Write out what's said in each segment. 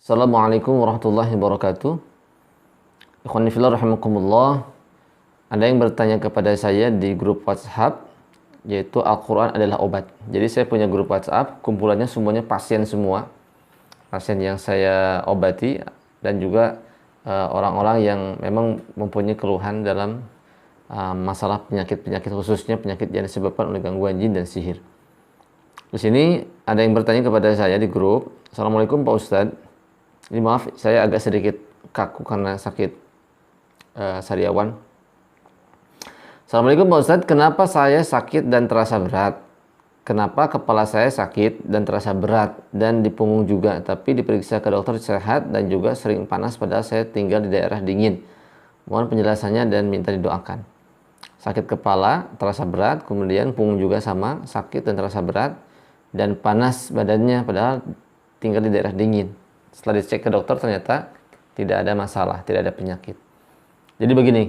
Assalamualaikum warahmatullahi wabarakatuh. Ikhwani fillah rahimakumullah. Ada yang bertanya kepada saya di grup WhatsApp, yaitu Al-Quran adalah obat. Jadi saya punya grup WhatsApp, kumpulannya semuanya pasien semua. Pasien yang saya obati dan juga orang-orang yang memang mempunyai keluhan dalam masalah penyakit-penyakit, khususnya penyakit yang disebabkan oleh gangguan jin dan sihir. Di sini ada yang bertanya kepada saya di grup, Assalamualaikum Pak Ustadz. Ini maaf, saya agak sedikit kaku karena sakit sariawan. Assalamualaikum Pak Ustadz, kenapa saya sakit dan terasa berat? Kenapa kepala saya sakit dan terasa berat dan di punggung juga, tapi diperiksa ke dokter sehat dan juga sering panas padahal saya tinggal di daerah dingin. Mohon penjelasannya dan minta didoakan. Sakit kepala, terasa berat, kemudian punggung juga sama, sakit dan terasa berat dan panas badannya padahal tinggal di daerah dingin. Setelah dicek ke dokter ternyata tidak ada masalah, tidak ada penyakit. Jadi begini,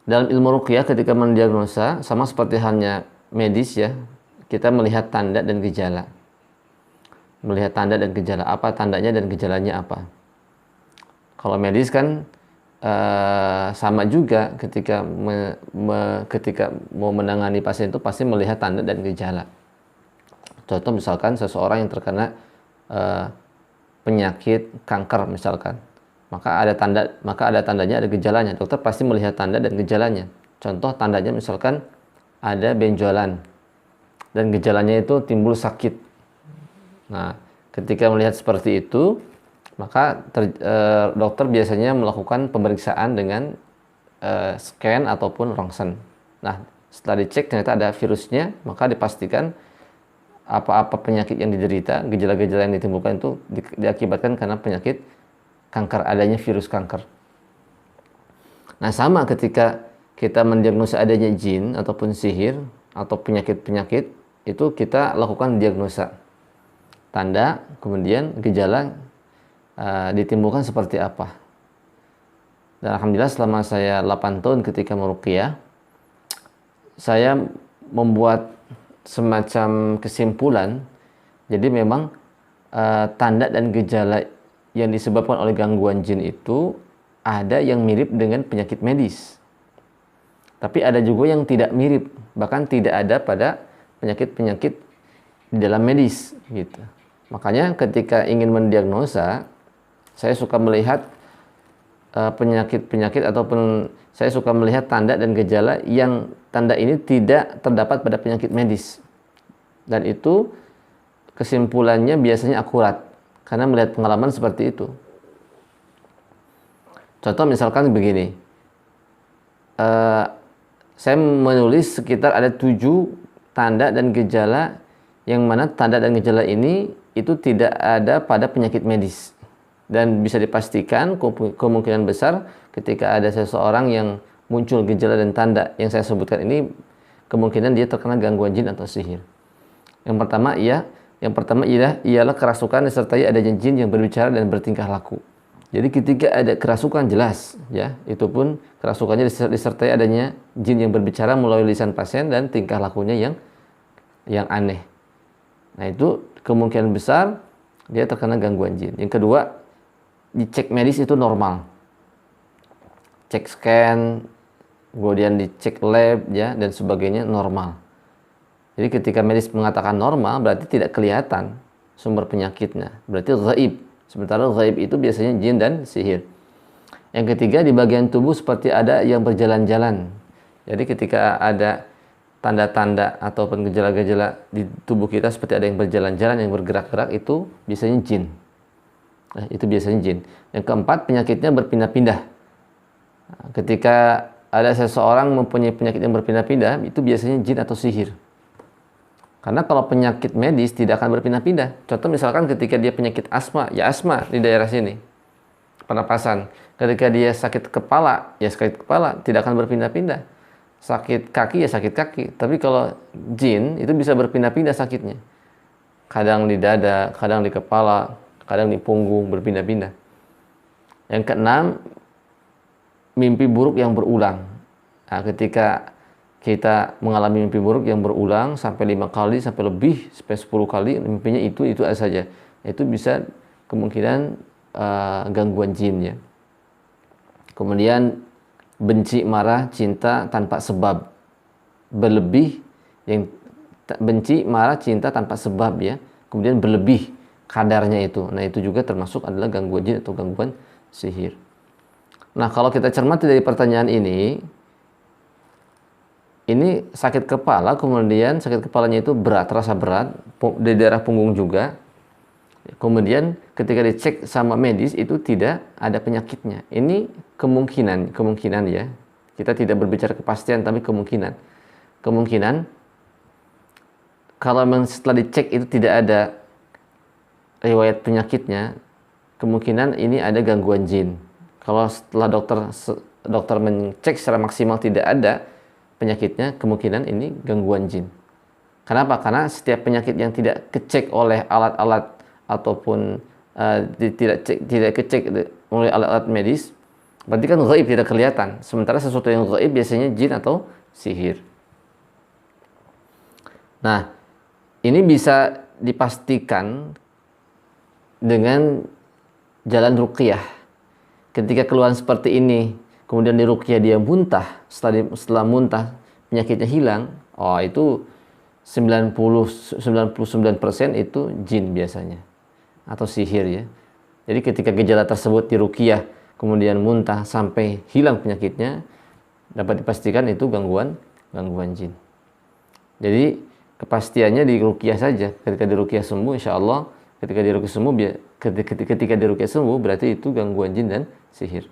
dalam ilmu ruqyah ketika mendiagnosa sama seperti halnya medis ya, kita melihat tanda dan gejala. Melihat tanda dan gejala, apa tandanya dan gejalanya apa. Kalau medis kan sama juga ketika ketika mau menangani pasien itu pasti melihat tanda dan gejala. Contoh misalkan seseorang yang terkena penyakit kanker misalkan, maka ada tandanya, ada gejalanya. Dokter pasti melihat tanda dan gejalanya. Contoh tandanya misalkan ada benjolan dan gejalanya itu timbul sakit. Nah, ketika melihat seperti itu, maka dokter biasanya melakukan pemeriksaan dengan scan ataupun rongsen. Nah, setelah dicek ternyata ada virusnya, maka dipastikan apa-apa penyakit yang diderita, gejala-gejala yang ditimbulkan itu diakibatkan karena penyakit kanker, adanya virus kanker. Nah, sama ketika kita mendiagnosa adanya jin ataupun sihir atau penyakit-penyakit, itu kita lakukan diagnosa. Tanda, kemudian gejala ditimbulkan seperti apa. Dan alhamdulillah selama saya 8 tahun ketika meruqyah, saya membuat semacam kesimpulan. Jadi memang tanda dan gejala yang disebabkan oleh gangguan jin itu ada yang mirip dengan penyakit medis, tapi ada juga yang tidak mirip, bahkan tidak ada pada penyakit-penyakit di dalam medis gitu. Makanya ketika ingin mendiagnosa, saya suka melihat penyakit-penyakit ataupun saya suka melihat tanda dan gejala yang tanda ini tidak terdapat pada penyakit medis. Dan itu kesimpulannya biasanya akurat karena melihat pengalaman seperti itu. Contoh misalkan begini, saya menulis sekitar ada 7 tanda dan gejala yang mana tanda dan gejala ini itu tidak ada pada penyakit medis. Dan bisa dipastikan kemungkinan besar ketika ada seseorang yang muncul gejala dan tanda yang saya sebutkan ini, kemungkinan dia terkena gangguan jin atau sihir. Yang pertama ialah kerasukan disertai adanya jin yang berbicara dan bertingkah laku. Jadi ketika ada kerasukan jelas ya, itu pun kerasukannya disertai adanya jin yang berbicara melalui lisan pasien dan tingkah lakunya yang aneh. Nah, itu kemungkinan besar dia terkena gangguan jin. Yang kedua, dicek medis itu normal. Cek scan, kemudian dicek lab ya dan sebagainya normal. Jadi ketika medis mengatakan normal berarti tidak kelihatan sumber penyakitnya, berarti ghaib. Sementara ghaib itu biasanya jin dan sihir. Yang ketiga, di bagian tubuh seperti ada yang berjalan-jalan. Jadi ketika ada tanda-tanda ataupun gejala-gejala di tubuh kita seperti ada yang berjalan-jalan, yang bergerak-gerak, itu biasanya jin. Nah, itu biasanya jin. Yang keempat, penyakitnya berpindah-pindah. Nah, ketika ada seseorang mempunyai penyakit yang berpindah-pindah, itu biasanya jin atau sihir. Karena kalau penyakit medis tidak akan berpindah-pindah. Contoh misalkan ketika dia penyakit asma, ya asma di daerah sini, pernapasan. Ketika dia sakit kepala, ya sakit kepala, tidak akan berpindah-pindah. Sakit kaki, ya sakit kaki. Tapi kalau jin, itu bisa berpindah-pindah sakitnya. Kadang di dada, kadang di kepala, kadang di punggung, berpindah-pindah. Yang keenam, mimpi buruk yang berulang. Nah, ketika kita mengalami mimpi buruk yang berulang sampai 5 kali, sampai lebih, sampai 10 kali, mimpinya itu saja. Itu bisa kemungkinan gangguan jin ya. Kemudian benci, marah, cinta tanpa sebab berlebih, yang benci, marah, cinta tanpa sebab ya, kemudian berlebih kadarnya itu. Nah, itu juga termasuk adalah gangguan jin atau gangguan sihir. Nah, kalau kita cermati dari pertanyaan ini sakit kepala, kemudian sakit kepalanya itu berat, terasa berat, di daerah punggung juga. Kemudian ketika dicek sama medis itu tidak ada penyakitnya. Ini kemungkinan ya. Kita tidak berbicara kepastian, tapi kemungkinan. Kalau memang setelah dicek itu tidak ada riwayat penyakitnya, kemungkinan ini ada gangguan jin. Kalau setelah dokter mencek secara maksimal tidak ada penyakitnya, kemungkinan ini gangguan jin. Kenapa? Karena setiap penyakit yang tidak kecek oleh alat-alat ataupun tidak kecek oleh alat-alat medis, berarti kan gaib, tidak kelihatan. Sementara sesuatu yang gaib biasanya jin atau sihir. Nah, ini bisa dipastikan dengan jalan ruqyah. Ketika keluhan seperti ini, kemudian di ruqyah dia muntah, setelah muntah penyakitnya hilang, itu 99% itu jin biasanya atau sihir ya. Jadi ketika gejala tersebut di ruqyah kemudian muntah sampai hilang penyakitnya, dapat dipastikan itu gangguan jin. Jadi kepastiannya di ruqyah saja. Ketika di ruqyah sembuh, insyaallah ketika di ruqyah sembuh berarti itu gangguan jin dan sihir.